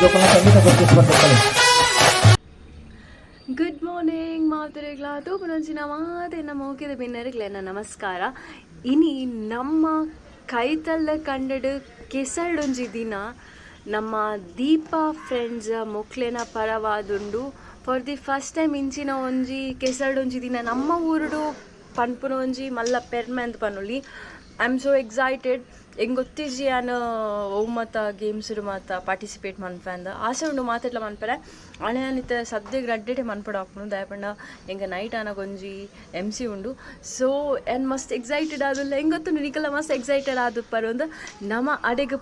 ಜೋಕಲ್ನ ಖಂಡಿತ ಗುರುತಿಸಿಬರ್ತಾರೆ. Good morning ಮಾತರೆಗಳ ತೂಪುನಂಚಿನ ಮಾತೆನ ಮೋಕಿದ ಬಿನ್ನರಿಗ್ಲೆನ ನಮಸ್ಕಾರ. ಇನಿ ನಮ್ಮ ಕೈತಲ್ಲ ಕಂಡಡು ಕೆಸರಡೊಂಜಿ ದಿನ ನಮ್ಮ ದೀಪಾ ಫ್ರೆಂಡ್ಸ್ ಮೊಕ್ಲೆನ ಪರವಾದುಂಡು ಫಾರ್ ದಿ ಫಸ್ಟ್ ಟೈಮ್ ಇಂಚಿನ ಒಂಜಿ ಕೆಸರಡೊಂಜಿ ದಿನ ನಮ್ಮ ಊರುಡು ಪನ್ಪುನ ಒಂಜಿ ಮಲ್ಲ ಪೆರ್ಮೆ ಅಂತ ಪನ್ನುಲಿ. I am so excited. ಹೆಂಗೆ ಗೊತ್ತಿಜಿ ನಾನು ಅವು ಮತ್ತು ಗೇಮ್ಸ್ಡು ಮತ್ತು ಪಾರ್ಟಿಸಿಪೇಟ್ ಮನ್ಪಂದ ಆಸೆ ಉಂಡು ಮಾತೆಟ್ಲ ಮನ್ಪರೆ ಅಣೆ ಅನಿತ ಸದ್ಯಕ್ಕೆ ರಡ್ಡೆಟೆ ಮನ್ಪಡ ಹಾಕ್ನು ದಯಪಂಡ ಹೆಂಗೆ ನೈಟ್ ಅನಗೊಂಜಿ MC ಉಂಡು. ಸೊ ಏನು ಮಸ್ತ್ ಎಕ್ಸೈಟೆಡ್ ಆದಿಲ್ಲ ಹೆಂಗೆ ಗೊತ್ತು ನಿಕಲ್ಲ ಮಸ್ತ್ ಎಕ್ಸೈಟೆಡ್ ಆದು ಪರೊಂದು ನಮ್ಮ ಅಡೆಗೆ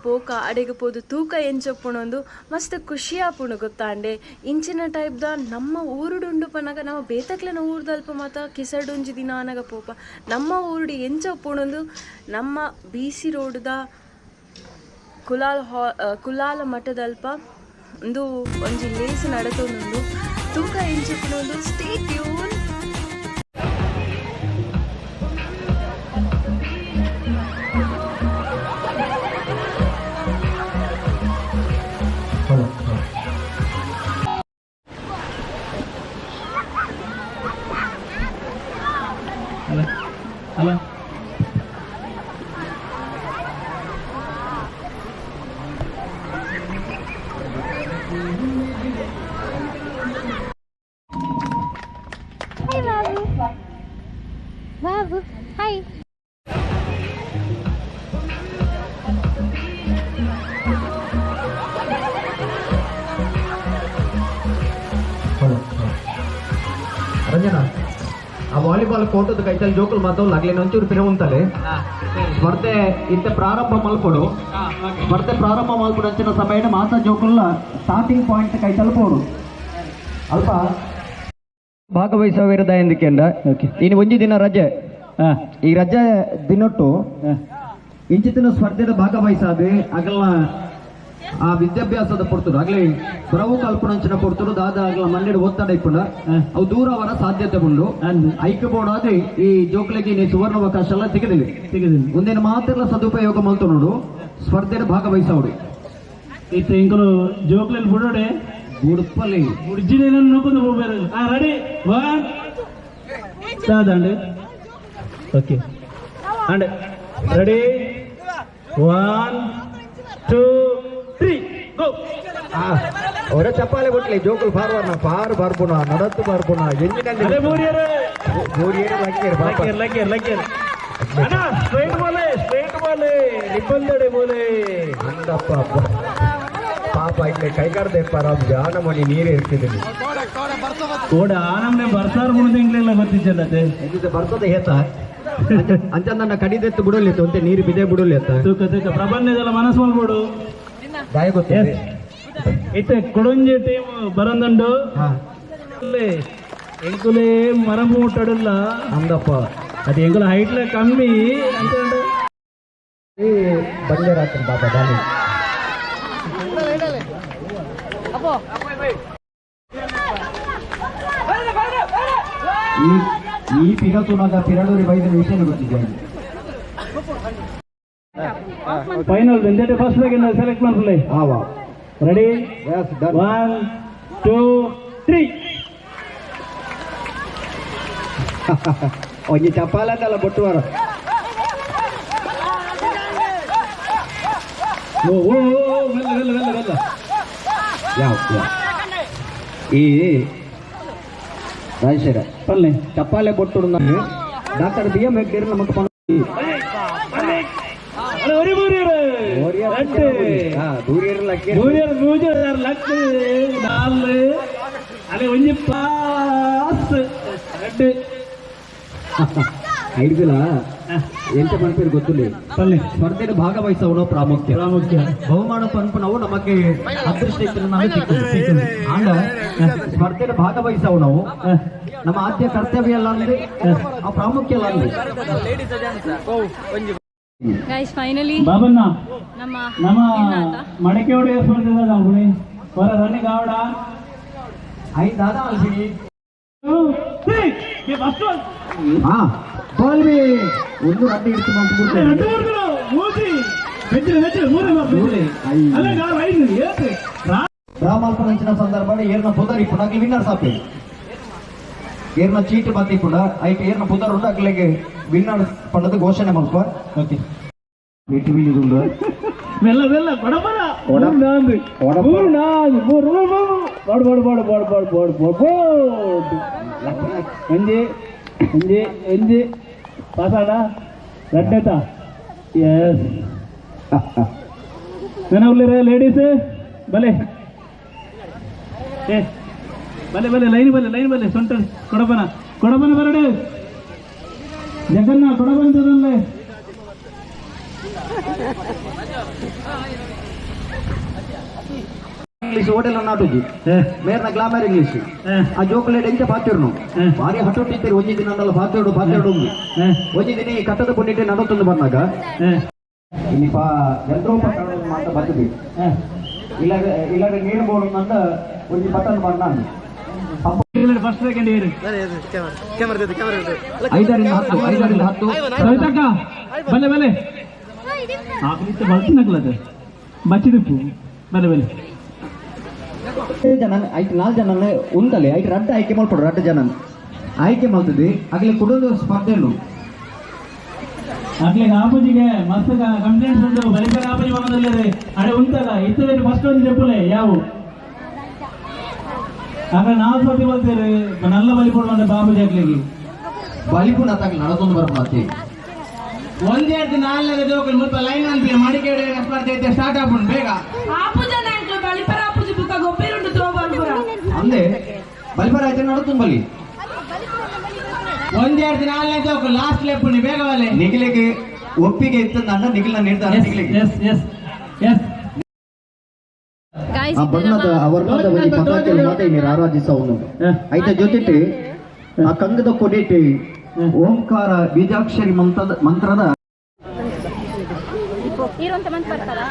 ಪೋದು ತೂಕ ಎಂಚೊಪ್ಪುಣೊಂದು ಮಸ್ತ್ ಖುಷಿ ಆಪುಣು ಗೊತ್ತಾಂಡೆ ಇಂಚಿನ ಟೈಪ್ದ ನಮ್ಮ ಊರುಡುಂಡು ಪನಗ ನಮ್ಮ ಬೇತಕ್ಲೆನ ಊರ್ದಲ್ಪ ಮತ್ತು ಕಿಸರ್ಡೊಂಜಿ ದಿನ ಅನಗ ಪೋಪ ನಮ್ಮ ಊರುಡು ಎಂಚೊಪ್ಪುಣೊಂದು ನಮ್ಮ BC ರೋಡ್ ಕುಲಾಲ ಮಠದಲ್ಪ ಒಂದು ಒಂಜಿ ಲೇಸ್ ನಡತೊಂದು ತೂಕ ಎಂಚಿನೊಂದು stay tune. Babu, hi. Ranjana ಆ ವಾಲಿಬಾಲ್ ಕೋಟದ ಕೈತಲ್ಲಿ ಜೋಕಲ್ ಮಾತಾವ್ ಆಗ್ಲಿ ಒಂಚೂರು ಪಿರ ಉಂಟಲೆ ಸ್ಪರ್ಧೆ ಇಂತ ಪ್ರಾರಂಭ ಮಲ್ಪಡು ಸ್ಪರ್ಧೆ ಪ್ರಾರಂಭ ಮಲ್ಪಡು ಅಂಚಿನ ಸಮಯ ಮಾತಾ ಜೋಕಲ್ನ ಸ್ಟಾರ್ಟಿಂಗ್ ಪಾಯಿಂಟ್ ಕೈ ತಲುಪೋಡು ಅಲ್ಪ ಭಾಗವಹಿಸವಿರದ ಎಂದಿಕೆಂಡ ಇನ್ನು ಒಂಜಿ ದಿನ ರಜೆ ಈ ರಜೆ ದಿನೊಟ್ಟು ಇಂಚಿತ್ತಿನ ಸ್ಪರ್ಧೆದ ಭಾಗವಹಿಸಾದೆ ಅಗಲ್ನ ಆ ವಿದ್ಯಾಭ್ಯಾಸದ ಪೊರ್ತರು ಆಗ್ಲಿ ಬರವು ಕಲ್ಪನಂಚಿನ ಪೊರ್ತರು ದಾದ ಆಗ್ಲ ಮನ್ನೆಡು ಒತ್ತಡ ಇಪ್ಪುಂಡ ಅವು ದೂರ ಅವರ ಸಾಧ್ಯತೆ ಉಂಡು ಐಕ್ಯಬೋಡಾದ್ರೆ ಈ ಜೋಕ್ಲೆಗೆ ನೀ ಸುವರ್ಣಾವಕಾಶ ಎಲ್ಲ ತೆಗೆದಿಲ್ಲ ಒಂದಿನ ಮಾತೆಲ್ಲ ಸದುಪಯೋಗ ಮಲ್ತು ನೋಡು ಸ್ಪರ್ಧೆದ ಭಾಗವಹಿಸೋಡು ಇತ್ತು ಇಂಕಲು ಜೋಕ್ಲೆಲ್ ಬಿಡೋಡೆ ಉಡುಪಲ್ಲಿ ಉಡ್ಜಿನ ನೋಕೊಂಡು ಹೋಗ್ಬೇರು. Ready 1 start and okay and ready 1 2 3 go. ಅವರ ಚಪ್ಪಾಳೆ ಕೊಟ್ಲಿ ಜೋಕುಲ್ ಪಾರು ಬಾರ್ಪುಣ ನಡತ್ತು ಬಾರ್ಪುಣ ಎಂಜಿನಲ್ಲಿ ಸ್ಟ್ರೈಟ್ ಬಾಲೆ ನಿಬ್ಬಂದಡೆ ಬೋಲೆ ಅಂದಪ್ಪ ಪಾಪ ಇಲ್ಲಿ ಕೈಗಾರದೆ ಪರಾಮ್ ಜಾನ ಮಣಿ ನೀರೇ ಇರ್ತಿದ್ದೀನಿ ಓಡ ನಮ್ನೆ ಬರ್ತಾರ ಮುಳ್ದಿಂಗ್ಲೆಲ್ಲ ಗೊತ್ತಿದ್ದಲ್ಲದೆ ಇದು ಬರ್ತದೆ ಹೇತ ಅಂಚ ನನ್ನ ಕಡಿದೆತ್ತು ಬಿಡಲಿತ್ತು ಅಂತೆ ನೀರು ಬಿದೆ ಬಿಡಲಿ ಅಂತ ತೂಕ ಪ್ರಬಂಧದಲ್ಲ ಮನಸ್ಸು ಮಾಡ್ಬೋಡು ದಾಯ ಗೊತ್ತಿದೆ ಇತ್ತೆ ಕೊಡಂಜಿ ಟೀಮ್ ಬರಂದುಂಡು ಎಂಕುಲೆ ಮರಮು ಮುಟ್ಟಡಲ್ಲ ಅಂದಪ್ಪ ಅದು ಎಂಕುಲ ಹೈಟ್ಲ ಕಮ್ಮಿ ಅಂತ ಬಂದೆ ರಾತ್ರಿ ಬಾಬಾ ದಾಳಿ ಈ ಪಿರತುನಾಗ ಪಿರಡೂರಿ ಬೈದ ವಿಷಯ ಗೊತ್ತಿದೆ ಫೈನಲ್ ವೆಂದೆಟೆ ಫಸ್ಟ್ ಲೆಗ್ ಸೆಲೆಕ್ಟ್ ಮಾಡ್ಕೊಳ್ಳಿ. ರೆಡಿ 1 2 3 ಒಂಜಿ ಚಪ್ಪಾಲಂದಲ್ಲ ಬೊಟ್ಟುವಾರ ಈ ರಾಜೇಶ್ವರ ಪಲ್ಲೆ ಚಪ್ಪಾಲೆ ಬೊಟ್ಟು ಡಾಕ್ಟರ್ BM ಹೆಗ್ಡೇರ್ ನಮಗೆ ಒಂಜಿ ಪಾಸ್ ಐಡ್ಬಿಲ ಎಂತ ಪನ್ಪೇರು ಗೊತ್ತಿಲ್ಲ ಸ್ಪರ್ಧೆಯಲ್ಲಿ ಭಾಗವಹಿಸೋಣ ಪ್ರಾಮುಖ್ಯ ಬಹುಮಾನ ಪನ್ಪನವು ನಮಗೆ ಅದೃಷ್ಟ ಆಂಡ ಸ್ಪರ್ಧೆಯಲ್ಲಿ ಭಾಗವಹಿಸವು ನಾವು ನಮ್ಮ ಆದ್ಯ ಕರ್ತವ್ಯ ಅಲ್ಲ ಅಂದ್ರೆ ಆ ಪ್ರಾಮುಖ್ಯ ಅಲ್ಲ ಅಂದ್ರೆ ಗೈಸ್ ಫೈನಲಿ ಬಾಬಣ್ಣ ನಮ್ಮ ಮಡಕೆ ಹೊಡೆಯ ಸ್ಪರ್ಧೆ ಹೊರ ರನ್ನಿಂಗ್ ಆವಡ ಐದು ದಾದಾ ಅಲ್ಬಿಡಿ ಹಾ ಬಾಲ್ವಿ ಒಂದು ರಡ್ಡಿ ಇಟ್ಟು ಮೂತಿ డ్రా మల్పనంచిన సందర్భంలో ఏర్న పుదర్ ఇప్పుడు అగ్లి విన్నర్ సాపే ಏರ್ನ ಚೀಟ್ ಬಾತಿ ಕೂಡ ಐಕೆ ಏರ್ನ ಪುದರ್ ಉಂಡು ಅಗ್ಲಿಗೆ ವಿನ್ನರ್ ಪಂಡದ ಘೋಷಣೆ ಮಲ್ಪ ಓಕೆ ವೇಟಿ ಬೀಳಿದುಂಡು ಮೆಲ್ಲ ಮೆಲ್ಲ ಕೊಡಬರ ಕೊಡಬಾಂದು ಕೊಡಬಾಂದು ಬೋಡು ಬೋಡು ಬೋಡು ಬೋಡು ಬೋಡು ಬೋಡು ಬೋಡು ಎಂಜಿ ಎಂಜಿ ಎಂಜಿ ಪಾಸಾಡ ರಡ್ಡತ ಯಸ್ ನನ್ನ ಉಳ್ಳಿರ ಲೇಡೀಸ್ ಬಲೆ ಏ ಬಲೆ ಬಲೆ ಲೈನ್ ಬಲೆ ಸೊಂಟ ಕೊಡಬನ ಬರಡೆ ಜಗನ್ನ ಕೊಡಬಂತದಲ್ಲೇ ಇಂಗ್ಲಿಷ್ ಓಡೆಲ್ಲ ನಾಟುದು ಮೇರ್ನ ಗ್ಲಾಮರ್ ಇಂಗ್ಲಿಷ್ ಆ ಜೋಕುಲೇಟ್ ಎಂಚ ಪಾತಿರ್ನು ಭಾರಿ ಹಟ್ಟೊಟ್ಟಿದ್ದೀರಿ ಒಂಜಿ ದಿನ ಅಂದಲ್ಲ ಪಾತೆರಡು ಒಂಜಿ ದಿನ ಈ ಕಟ್ಟದ ಪುಣ್ಣಿಟ್ಟೆ ನಡತೊಂದು ಬಂದಾಗ ಇಲ್ಲಿ ಎಲ್ರೂ ಮಾತ ಬರ್ತದೆ ಇಲ್ಲ ನೀರು ಬೋರ್ಡ್ ಅಂದ ಒಂಜಿ ಬಟನ್ ಬಂದ ಫಸ್ಟ್ ಸೆಕೆಂಡ್ ಇಯರ್ 5ರಿಂದ 10 ಸವಿತಕ್ಕ ಬಲೆ ಬಲೆ ಆಕಲಿತ್ತೆ ಬಳಸಿನಕ್ಲದ ಬಚ್ಚಿದಪ್ಪು ಬಲೆ ಬಲೆ ಜನ 4 ಜನ ಉಂಟಲೆ ಐದು ರಡ್ಡ ಆಯ್ಕೆ ಮಾಡ್ಕೊಡು ರಡ್ಡ ಜನ ಆಯ್ಕೆ ಮಾಡ್ತದೆ ಆಗ್ಲಿ ಕೊಡೋದು ಸ್ಪರ್ಧೆಯನ್ನು ಆಗ್ಲಿ ಆಪಜಿಗೆ ಮಸ್ತ್ ಕಂಪ್ಲೇಂಟ್ಸ್ ಉಂಟು ಬಲಿಪರ ಆಪಜಿ ಮನದಲ್ಲಿ ಅಡೆ ಉಂಟಲ್ಲ ಇತ್ತದ ಫಸ್ಟ್ ಒಂದು ಚೆಪ್ಪಲೆ ಯಾವು ಆಗ ನಾವು ಸತಿ ಬಲ್ತೇವೆ ನಲ್ಲ ಬಲಿಪುಡು ಬಂದ ಬಾಬುಜಿ ಆಗ್ಲಿಗೆ ಬಲಿಪುಣ ತಗಲಿ ನಡತೊಂದು ಬರ್ಬಾತಿ ಒಂದೇರ್ದು 4 ಜೋಕಲ್ ಮುಲ್ಪ ಲೈನ್ ಅಂತ ಮಡಿಕೇಡಿ ಸ್ಪರ್ಧೆ ಐತೆ ಸ್ಟಾರ್ಟ್ ಆಗ್ಬಿಡು ಬೇಗ ಆಪುಜನ ಅಂಕಲ್ ಬಲಿಪರ ಆಪುಜಿ ಬುಕ್ಕ ಗೊಬ್ಬೇರುಂಡು ತ್ರೋ ಬರ್ಬುರ ಅಂದೆ ಬಲಿಪರ ಆಯ್ತು ನಡತೊಂದು ಬಲಿ ಒಂದೇರ್ದು 4 ಜೋಕಲ್ ಲಾಸ್ಟ್ ಲೆಪ್ಪುನಿ ಬೇಗ ಬಲೆ ನಿಖಿಲಿಗೆ ಒಪ್ಪಿಗೆ ಇತ್ತಂದ ನಿಖಿಲ್ನ ನಿರ್ಧಾರ ನಿಖಿಲಿಗೆ ಎಸ್ ಎಸ್ ಎಸ್ Guys, ಆ ಬಣ್ಣದ ವರ್ಣದ ಒಂದು ಪತಾಕೆಯಲ್ಲಿ ಮಾತೆ ನೀರು ಆರಾಧಿಸವನು ಐತ ಜೊತೆಗೆ ಆ ಕಂಗದ ಕೊಡಿಟ್ಟು ಓಂಕಾರ ಬೀಜಾಕ್ಷರಿ ಮಂತ್ರದ ಇರುವಂತ ಮಂತ್ ಬರ್ತಾರಾ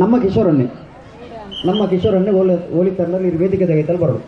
ನಮ್ಮ ಕಿಶೋರನ್ನೇ ಹೋಲಿ ತಂಡದಲ್ಲಿ ವೇದಿಕೆ ತೆಗೆತಲ್ಲಿ ಬರೋದು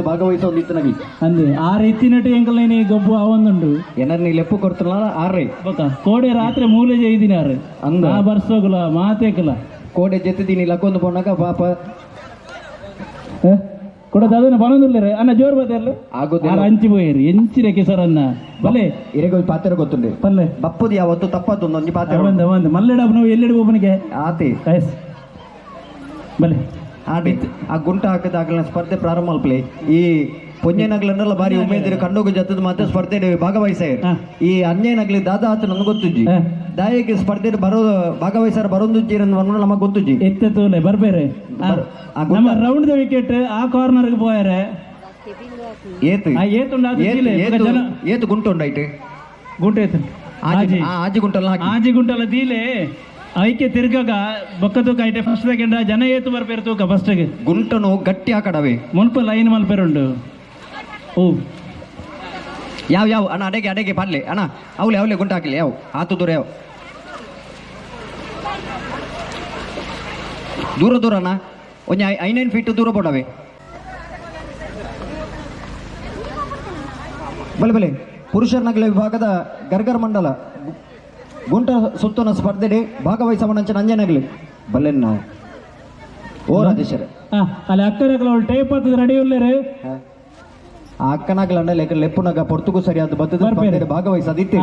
ಭಾಗವಹಿಸೋದಿತ್ತನಾಗಿ ಅಂದೆ ಆ ರೀತಿನಟ್ಟು ಎಂಕಲ್ಲೇನಿ ಗಬ್ಬು ಅವೊಂದುಂಡು ಏನಾರು ನೀ ಲೆಪ್ಪು ಕೊಡ್ತಾರಲ್ಲ ಆರ್ರೆ ಬೊಕ್ಕ ಕೋಡೆ ರಾತ್ರಿ ಮೂಲೆ ಜೈದಿನಿ ಆರು ಅಂದ ಆ ಬರ್ಸೋಗುಲ ಮಾತೇಕಲ ಕೋಡೆ ಜೆತ್ತಿದ್ದೀನಿ ಲಕ್ಕೊಂದು ಪೊನ್ನಾಗ ಪಾಪ ಕೊಡದ ಅದನ್ನ ಬನೊಂದುಲ್ಲೇರೆ ಅನ್ನ ಜೋರ್ ಬದಲ್ಲ ಆಗೋದಿಲ್ಲ ಅಂಚಿ ಬೋಯರಿ ಎಂಚಿನ ಕೆಸರನ್ನ ಬಲೆ ಇರೆಗೆ ಪಾತ್ರ ಗೊತ್ತುಂಡೆ ಪಲ್ಲೆ ಬಪ್ಪುದು ಯಾವತ್ತು ತಪ್ಪದ್ದು ಒಂಜಿ ಪಾತ್ರ ಒಂದು ಮಲ್ಲೆಡ ನಾವು ಎಲ್ಲೆಡೆ ಒಬ್ಬನಿಗೆ ಆತಿ ಎಸ್ ಬಲೆ ಆಡಿ ಆ ಗುಂಟ ಹಾಕದಾಗಲ ಸ್ಪರ್ಧೆ ಪ್ರಾರಂಭ ಮಲ್ಪಲೆ ಈ ಪೊಂಜೇನಗ್ಲನ್ನೆಲ್ಲ ಬಾರಿ ಉಮೇದಿರು ಕಣ್ಣುಗು ಜತ್ತದ ಮಾತ್ರ ಸ್ಪರ್ಧೆ ಭಾಗವಹಿಸ ಈ ಅಂಜೇನಗ್ಲಿ ದಾದ ಆತ ನನ್ಗೆ ಗೊತ್ತುಜ್ಜಿ ದಾಯಕ್ಕೆ ಸ್ಪರ್ಧೆ ಬರೋ ಭಾಗವಹಿಸಾರ ಬರೋದುಜ್ಜಿ ನಮಗೆ ಗೊತ್ತುಜ್ಜಿ ಎತ್ತೂಲೆ ಬರ್ಬೇರೆ ನಮ್ಮ ರೌಂಡ್ ದ ವಿಕೆಟ್ ಆ ಕಾರ್ನರ್ ಗೆ போயாರೆ ಏತು ಏತು ಗುಂಟು ಉಂಡಾಯ್ತು ಗುಂಟು ಏತು ಆಜಿ ಗುಂಟಲ್ಲ ಆಜಿ ಗುಂಟಲ್ಲ ದೀಲೆ ಐಕೆ ತಿರ್ಗಾಗ ಬೊಕ್ಕದು ಕೈಟೆ ಫಸ್ಟ್ ಸೆಕೆಂಡ್ ಜನ ಏತು ಬರ್ಪೇರು ತೂಕ ಫಸ್ಟ್ ಗೆ ಗುಂಟನು ಗಟ್ಟಿ ಹಾಕಡವೆ ಮುನ್ಪ ಲೈನ್ ಮಲ್ಪೇರುಂಡು ಓ ಯಾವ ಅಣ್ಣ ಅಡೆಗೆ ಪಾಡ್ಲೆ ಅಣ್ಣ ಅವಲೆ ಗುಂಟ ಹಾಕಲಿ ಯಾವ ಆತು ದೂರ ಅಣ್ಣ ಒಂಜಿ 9 ಫೀಟ್ ದೂರ ಪೋಡವೆ ಬಲೆ ಪುರುಷರ ವಿಭಾಗದ ಗರ್ಗರ್ ಮಂಡಲ ಗುಂಟ ಸುತ್ತನ ಸ್ಪರ್ಧೆಡೆ ಭಾಗವಹಿಸವನಂಚ ನಂಜನಗಲಿ ಬಲ್ಲೆನ್ನ ಓ ರಾಜೇಶ್ವರ ಅಲ್ಲಿ ಅಕ್ಕರಗಳ ಟೈಪ್ ಆಗ್ತದೆ ರೆಡಿ ಉಳ್ಳೇರೆ ಆ ಅಕ್ಕನಾಗಲ ಲೆಪ್ಪುನಾಗ ಪೊರ್ತುಗೂ ಸರಿಯಾದ ಬರ್ತದೆ ಭಾಗವಹಿಸದಿತ್ತೆ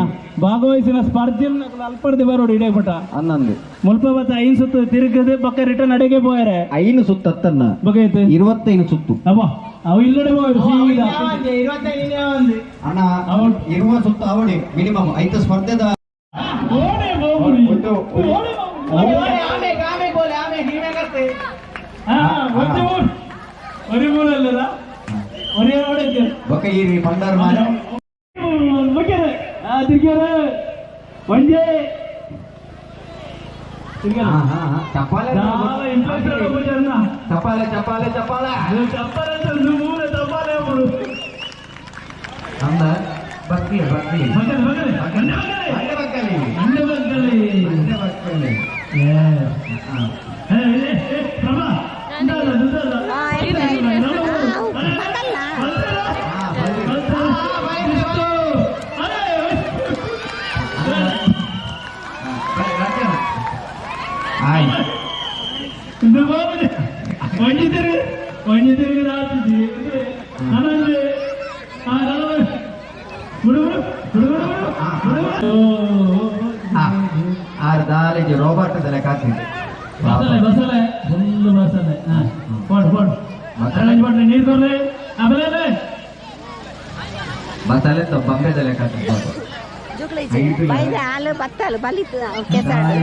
ಭಾಗವಹಿಸಿನ ಸ್ಪರ್ಧೆ ಅಲ್ಪಡ್ದೆ ಬರೋಡು ಇಡೇ ಪಟ ಅನ್ನಂದು ಮುಲ್ಪ ಬತ್ತ 5 ಸುತ್ತು ತಿರುಗದೆ ಪಕ್ಕ ರಿಟರ್ನ್ ಅಡೆಗೆ போயರೆ 5 ಸುತ್ತು ಹತ್ತನ್ನ ಬಗೈತೆ 25 ಸುತ್ತು ಅವ ಅವು ಇಲ್ಲಡೆ போயರು ಸೀದಾ 25 ಒಂದು ಅಣ್ಣ ಇರುವ ಸುತ್ತು ಅವಡಿ ಮಿನಿಮಮ್ 5 ಸ್ಪರ್ಧೆದ ಓಡೆ ಬೋಗುಡಿ ಓಡೆ ಆಮೆ ಗೋಲೆ ಆಮೆ ನೀವೇ ಕರ್ತೆ ಒಂದು ಒರಿ ಬೋಲಲ್ಲ ಒರಿ ಓಡಕ್ಕೆ ಬಕ ಈ ಪಂಡಾರ ಮಾರ ಬಕೆರೆ ತಿರ್ಗ್ಯಾರ ಒಂಜೆ ತಿರ್ಗ್ಯಾರ ಚಪ್ಪಾಳೆ ಇಂಟ್ರೆಸ್ಟ್ ಚಪ್ಪಾಳೆ ಚಪ್ಪಾಳೆ ಚಪ್ಪಾಳೆ ಚಪ್ಪಲ್ ಅಂತ ಮೂಲೆ ತಪ್ಪಾಲೆ ಬಿಡು ಅಂದ ಬಕ್ಲಿ ಬಕ್ಲಿ ಮಗನೇ ಮಗನೇ ಗಂಡ ಬಕ್ಕಲಿ ಗಂಡ ಮಕ್ಕಳೇ ಬಕ್ಕಲಿ ಪ್ರಭಾ వంజితిరిగి రాత్రి అనండి దానికి రోబోట్ దల కాసి బసలే బసలే ఫుల్ బసలే పోడు పోడు పడు నీరు కొరలే అబలే బసలే తో బంబే దల కాసి ಬೈದ ಹಾಲು ಬತ್ತಲು ಬಲಿತು ಕೆಸಾಡು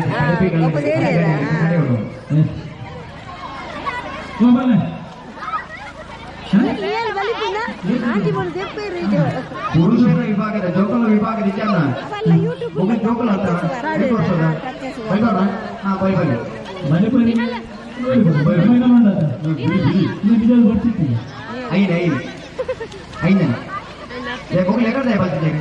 ಪುರುಷರ ವಿಭಾಗದ ಜೋಕುಲ ವಿಭಾಗದ ಜನ ಜೋಕುಲ ಅಂತ ಬೈಬಲ್ ಐದು ಐದು ಐದು ಎక్కడ ಬರ್ತಿದ್ದೀರಿ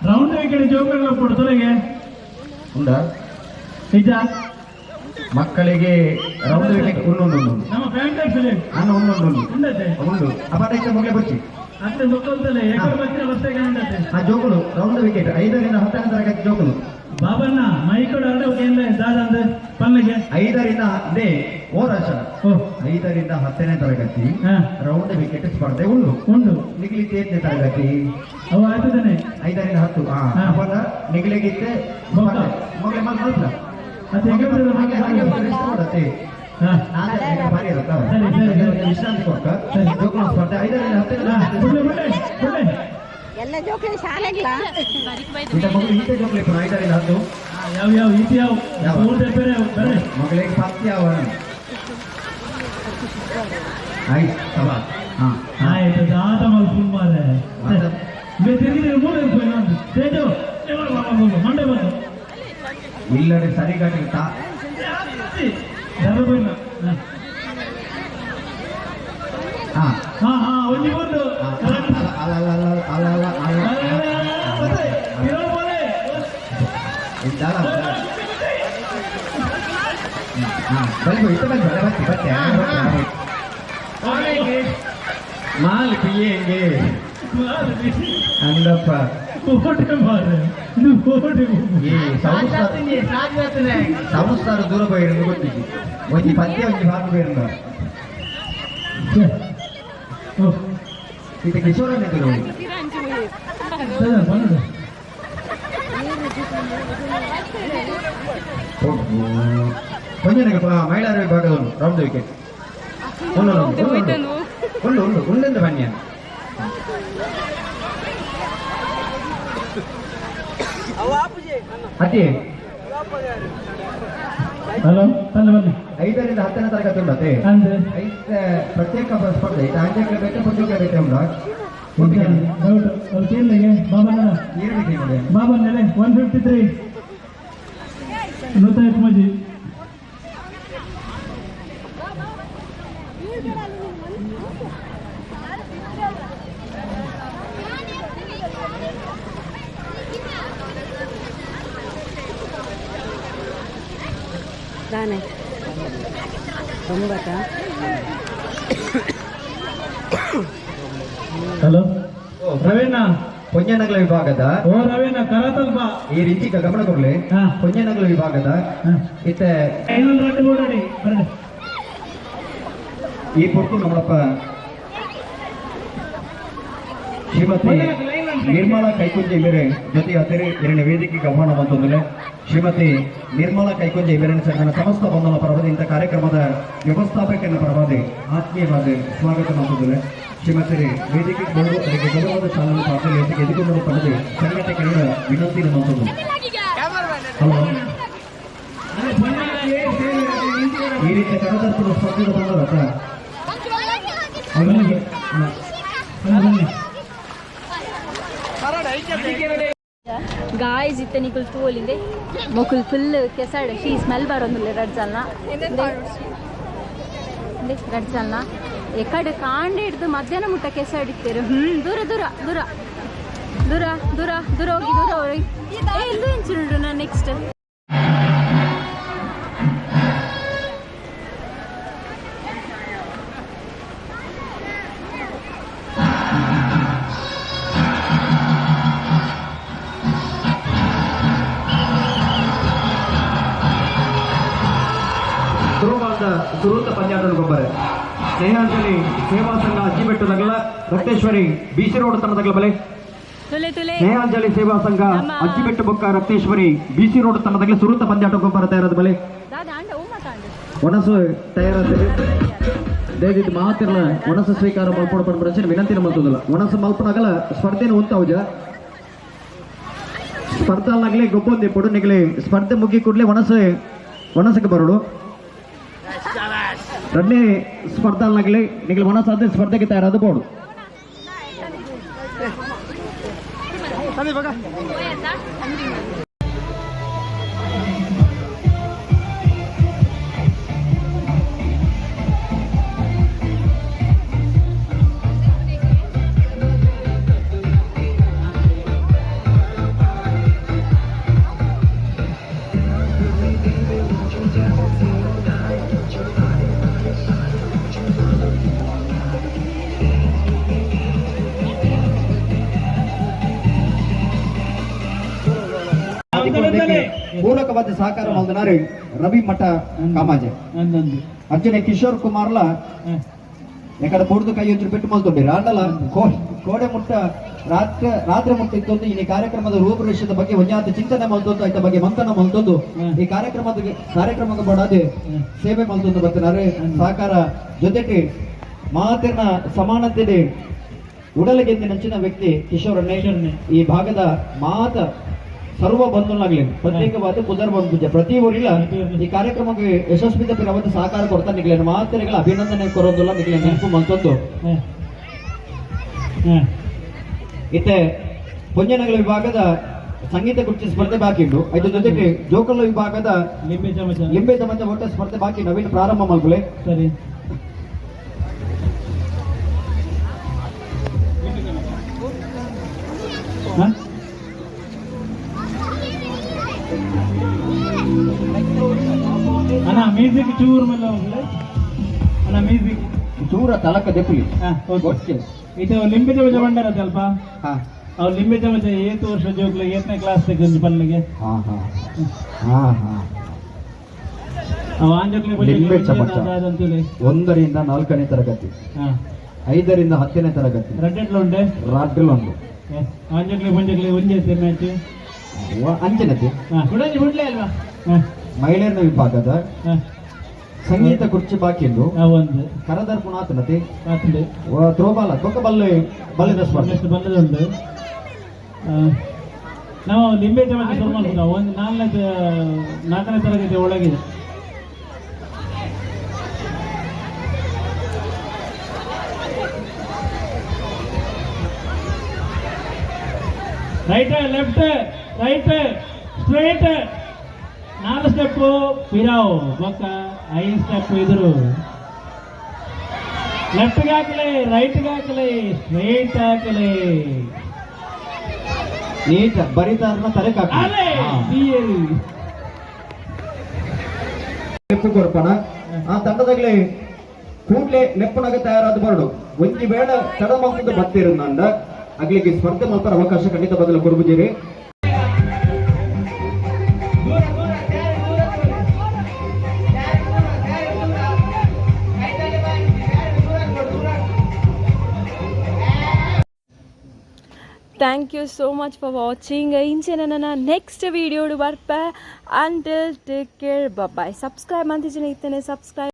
ರೌಂಡ್ ಕಡೆ ಜೋಕುಗಳು ಕೊಡ್ತಾರೆ ಉಂಡ ನಿಜ ಮಕ್ಕಳಿಗೆ ರೌಂಡ್ ಉಂಡು ನಮ್ಮ ಪ್ಯಾಂಟ್ ನಾನು ಉಂಡು ಉಂಡು ಅಪಾಟ ಮಗಳೆ ಬಚ್ಚಿ ಅಷ್ಟೇ ಗೊತ್ತಂತಲೇ ಎಕರೆ ಬಚ್ಚಿನ ಬಸ್ತಾಗ ಆ ಜೋಕುಲು ರೌಂಡ್ ವಿಕೆಟ್ 5ರಿಂದ 10ನೇ ತರಗತಿ ಜೋಕುಲು ಬಾಬಣ್ಣ ಮೈಕೋಡ್ ಆಡೋಕೆ ದಾದಂದ ಪಲ್ಲಿಗೆ 5ರಿಂದ ಇದೇ ಓರಾಶ 5ರಿಂದ 10ನೇ ತರಗತಿ ರೌಂಡ್ ವಿಕೆಟ್ ಸ್ಪರ್ಧೆ ಉಂಡು ಉಂಡು ನಿಗಲಿಗೆ 8ನೇ ತರಗತಿ ಅವು ಆಯ್ತದಾನೆ 5ರಿಂದ 10 ಅವಾಗ ನಿಗಲಿಗಿತ್ತೆ ಮಗಳೆ ಮಾತ್ರ ಮತ್ತೆ ಮಾಡತ್ತೆ ಭಾರಿ ಇರುತ್ತಾ ವಿಶ್ರಾಂತಿ ಕೊಟ್ಟ ಜೋಕುಲ ಸ್ಪರ್ಧೆ 5ರಿಂದ 10 ಎಲ್ಲ ಜೋಕುಲಿ ಶಾಲೆಗ್ಲ ಇಂಥ ಮಗಳು ಈತೆ ಜೋಕುಲಿ 5ರಿಂದ 10 ಯಾವ ಯಾವ ಈತಿ ಯಾವ ಬೇರೆ ಬೇರೆ ಮಗಳಿಗೆ ಪತ್ತಿ ಯಾವ ಆಯ್ತು ಸಭಾ ಆಯ್ತು ದಾತ ಮಗ ಸುಮಾರೆ ತಿರುಗಿ ಮೂಲೆ ನಾನು ತೇಜು ಮಂಡೆ ಬಂದು ಇಲ್ಲದೆ ಸರಿಗಾಟಿಗೆ ಹಾ ಹಾ ಹಾ ಒಂದು ಬಂದು ಮಾಲ್ ಪಿಯೇಂಗೆ ಅಂದಪ್ಪ ಸಂಸ್ಥಾನ ದೂರ ಬೈರನ್ನು ಗೊತ್ತಿದ್ದು ಒಂಜಿ ಪದ್ಯ ಒಂಜಿ ಭಾಗ ಬೇರೆಂದ ಇದು ಕಿಶೋರನೇ ಕೊಂಚನಕ್ಕೆ ಮಹಿಳಾರ ವಿಭಾಗದ ರೌಂಡ್ ವಿಕೆಟ್ ಉಂಡೆಂದು ಬನ್ನಿ ಅತಿ ಹಲೋ ಬನ್ನಿ ಬನ್ನಿ 5ರಿಂದ 10ನೇ ತರಗತಿ ಉಂಡತೆ ಅಂದ್ರೆ ಪ್ರತ್ಯೇಕ ಸ್ಪರ್ಧೆ ಆಂಜಕ್ಕೆ ಬೇಟೆ ಪುಂಜಕ್ಕೆ ಬೇಟೆ ಉಂಡ ಅವ್ರು ಕೇಳಿಗೆ ಬಾಬಾ ಬಾಬಾ ನೆಲೆ 153 150 ಮಜಿ ತಾನೆ 9 ಹಲೋ ರವೀಣ ಪೊಂಜನಗಲ ವಿಭಾಗದ ಓ ರವೀಣ ಕರತಲ್ಪ ಈ ರೀತಿಗ ಗಮನ ಕೊಡ್ಲಿ ಪೊಂಜನಗಲ ವಿಭಾಗದ ಇತ್ತ 502 ಓಡಾಡಿ ಬರಲಿ ಈ ಪೊಟ್ಟು ನಮ್ಮಪ್ಪ ಶ್ರೀಮತಿ ನಿರ್ಮಲಾ ಕೈಕುಂಜೆ ಮೇರೆ ಜೊತೆ ಹತ್ತಿರ ಎರಡನೇ ವೇದಿಕೆಗೆ ಆಹ್ವಾನ ಬಂತಂದ್ರೆ ಶ್ರೀಮತಿ ನಿರ್ಮಲಾ ಕೈಕುಂಜೆ ಮೇರಿನ ಸಂಘನ ಸಮಸ್ತ ಬಂಧನ ಪರವಾದ ಇಂಥ ಕಾರ್ಯಕ್ರಮದ ವ್ಯವಸ್ಥಾಪಕನ ಪರವಾದ ಆತ್ಮೀಯವಾದ ಸ್ವಾಗತ ಮಾಡ್ತಿದ್ದಾರೆ ಶ್ರೀಮತಿ ವೇದಿಕೆಗೆ ಬಂದು ಅದಕ್ಕೆ ಗೌರವದ ಚಾಲನೆ ಪಾತ್ರ ಎದುರುಗೊಂಡು ಪಡೆದು ಸಂಘಟನೆ ಕನ್ನಡ ವಿನಂತಿ ಮಾಡ್ತದ್ದು ಹಲೋ ಈ ರೀತಿಯ ಕನ್ನಡ ಸ್ಪರ್ಧೆ ಬಂದರತ್ತ गाय ಗೈಸ್ ಇತ್ತೆ ನಿಕುಲ್ ತೂಲಿಂದೆ ಮೊಕುಲ್ ಫುಲ್ ಕೆಸಾಡ ಶೀ ಸ್ಮೆಲ್ ಬರೋದಿಲ್ಲ ರಡ್ಜಲ್ನ ರಡ್ಜಲ್ನ ಎಕಡೆ ಕಾಂಡೆ ಹಿಡ್ದು ಮಧ್ಯಾಹ್ನ ಮುಟ್ಟ ಕೆಸಾಡಿತ್ತೇರು ದೂರ ದೂರ ದೂರ ದೂರ ದೂರ ದೂರ ಹೋಗಿ ದೂರ ಹೋಗಿ ಎಲ್ಲೂ ಇಂಚಿಡು ನಾನು ನೆಕ್ಸ್ಟ್ ಸುರೂತ ಪಂಜಾಟನ ಗೊಬ್ಬರ ಸ್ನೇಹಾಂಜಲಿ ಸೇವಾ ಸಂಘ ಅಜ್ಜಿಬೆಟ್ಟದಾಗಲ ರಕ್ತೇಶ್ವರಿ ಬಿಸಿ ರೋಡ್ ತನದಾಗಲ ಬಲೆ ಸ್ನೇಹಾಂಜಲಿ ಸೇವಾ ಸಂಘ ಅಜ್ಜಿಬೆಟ್ಟು ಬೊಕ್ಕ ರಕ್ತೇಶ್ವರಿ ಬಿಸಿ ರೋಡ್ ತನದಾಗಲ ಸುರೂತ ಪಂಜಾಟ ಗೊಬ್ಬರ ತಯಾರಾದ ಬಲೆ ಒಣಸು ತಯಾರಾದ ದಯವಿಟ್ಟು ಮಾತಿರ್ಲ ಒಣಸು ಸ್ವೀಕಾರ ಮಲ್ಪಡ ಪಂಡ ವಿನಂತಿನ ಮಲ್ತದಲ್ಲ ಒಣಸು ಮಲ್ಪನಾಗಲ ಸ್ಪರ್ಧೆನ ಉಂತಾವುಜ ಸ್ಪರ್ಧಾಲ್ನಾಗ್ಲಿ ಗೊಬ್ಬೊಂದಿ ಪಡು ನಿಗಲಿ ಸ್ಪರ್ಧೆ ಮುಗಿ ಕೂಡಲೇ ಒಣಸಕ್ಕೆ ಬರೋಡು ರಡ್ನೇ ಸ್ಪರ್ಧಾಲ್ನಾಗ್ಲಿ ನಿಗಲಿ ಒಣಸಾದ ಸ್ಪರ್ಧೆಗೆ ತಯಾರಾದ ಬೋಡು ಪೂರಕವಾದ ಸಹಕಾರ ಮಲ್ದನಾರಿ ರವಿ ಮಠ ಕಾಮಾಜೆ ಅರ್ಜುನ ಕಿಶೋರ್ ಕುಮಾರ್ಲ ಎಕಡೆ ಬುಡ್ದು ಕೈ ಹಚ್ಚಿ ಬಿಟ್ಟು ಮಲ್ತೊಂಡಿರಿ ಆಂಡಲ ಕೋಡೆ ಮುಟ್ಟ ರಾತ್ರಿ ಮುಟ್ಟ ಇತ್ತೊಂದು ಈ ಕಾರ್ಯಕ್ರಮದ ರೂಪರೇಷದ ಬಗ್ಗೆ ಒಂಜಾತ ಚಿಂತನೆ ಮಲ್ತೊಂದು ಐತ ಬಗ್ಗೆ ಮಂಥನ ಮಲ್ತೊಂದು ಈ ಕಾರ್ಯಕ್ರಮದ ಬಡಾದೆ ಸೇವೆ ಮಲ್ತೊಂದು ಬರ್ತಿನಾರೆ ಸಹಕಾರ ಜೊತೆಗೆ ಮಾತಿನ ಸಮಾನತೆ ಉಡಲಗೆಂದಿ ನಂಚಿನ ವ್ಯಕ್ತಿ ಕಿಶೋರನ್ನೇ ಈ ಭಾಗದ ಮಾತ ಸರ್ವ ಬಂಧುನಾಗ್ಲಿ ಪ್ರತ್ಯೇಕವಾದ ಪುದರ್ ಬಂಧುಜ ಪ್ರತಿ ಊರಿಲ್ಲ ಈ ಕಾರ್ಯಕ್ರಮಕ್ಕೆ ಯಶಸ್ವಿ ಅವತ್ತು ಸಹಕಾರ ಕೊಡ್ತಾ ನಿಗ್ಲೇನು ಮಾತರಿಗಳ ಅಭಿನಂದನೆ ಕೊರೋದಿಲ್ಲ ನಿಗ್ಲೆ ನೆನಪು ಮಂತೊಂದು ಇತ್ತೆ ಪುಂಜನಗಳ ವಿಭಾಗದ ಸಂಗೀತ ಕುರ್ಚಿ ಸ್ಪರ್ಧೆ ಬಾಕಿಂಡು ಅದ್ರ ಜೊತೆಗೆ ಜೋಕಲ್ಲ ವಿಭಾಗದ ಲಿಂಬೆ ಚಮಚ ಒಟ್ಟ ಸ್ಪರ್ಧೆ ಬಾಕಿ ನವೀನ್ ಪ್ರಾರಂಭ ಮಾಡ್ಕೊಳ್ಳಿ ಸರಿ ಅಣ್ಣ ಮ್ಯೂಸಿಕ್ ಚೂರ್ ಮೇಲೆ ಅಣ್ಣ ಮ್ಯೂಸಿಕ್ ಚೂರ ತಲಕ ದೆಪ್ಪಲಿ ಇದು ಲಿಂಬೆ ಚಮಚ ಬಂಡಾರ ಸ್ವಲ್ಪ ಅವ್ರು ಲಿಂಬೆ ಚಮಚ ಏತು ವರ್ಷ ಜೋಕ್ಲೆ 8ನೇ ಕ್ಲಾಸ್ ತೆಗೆದು ಪಲ್ಲಿಗೆ ಅವ ಆಂಜೋಕ್ಲೆ ಲಿಂಬೆ ಚಮಚ 1ರಿಂದ 4ನೇ ತರಗತಿ 5ರಿಂದ 10ನೇ ತರಗತಿ ರಡ್ಡೆಟ್ಲುಂಡೆ ರಾಡ್ಲುಂಡು ಆಂಜೋಕ್ಲೆ ಬಂಜೋಕ್ಲೆ ಒಂಜೆ ಮ್ಯಾಚ್ ಅಂಚನತೆ ಕುಡಂಜಿ ಬಿಡ್ಲೇ ಅಲ್ವಾ ಮಹಿಳೆಯರ ವಿಭಾಗದ ಸಂಗೀತ ಕುರ್ಚಿ ಬಾಕಿಂದು ಒಂದು ಕರದರ್ಪುನಾಥನತೆ ಥ್ರೋಬಾಲ ಕೊಕ್ಕ ಬಲ್ಲದ ಸ್ಪರ್ಧೆ ಬಲ್ಲದುಂಟು ನಾವು ಲಿಂಬೆ ಚಮಚ ಶುರು ಮಾಡ್ತೀವಿ ಒಂದು 4ನೇ ತರಗತಿ ಒಳಗಿದೆ right left right straight 4 step ಪಿರಾವ್ ಪಕ್ಕ 5 ಸ್ಟೆಪ್ ಎದುರು ಲೆಫ್ಟ್ಗೆ ಹಾಕಲಿ ರೈಟ್ಗೆ ಹಾಕಲಿ ಸ್ಟ್ರೈಟ್ ಹಾಕಲಿ ನೀಟ್ ಬರಿತಾರನ್ನ ತಲೆಗೆ ಕೊಡ್ಪಣ ಆ ತಂಡದಾಗಲೇ ಕೂಡ್ಲೆ ನೆಪ್ಪನಾಗ ತಯಾರಾದ ಬರಡು ಒಂಜಿ ಬೇಡ ತಡ ಮಕ್ಕಳು ಬತ್ತಿರಂದ ಆಗ್ಲಿಕ್ಕೆ ಸ್ಪರ್ಧೆ ಮಾತ್ರ ಅವಕಾಶ ಖಂಡಿತ ಬದಲು ಕೊಡ್ಬಿದ್ದೀರಿ Thank you so much for watching. ಇಂಚೆನ ನೆಕ್ಸ್ಟ್ ವಿಡಿಯೋ ಬರ್ಪ until take care bye. Subscribe ಅಂತಿದ್ದೀನಿ ಇತ್ತೇನೆ ಸಬ್ಸ್ಕ್ರೈಬ್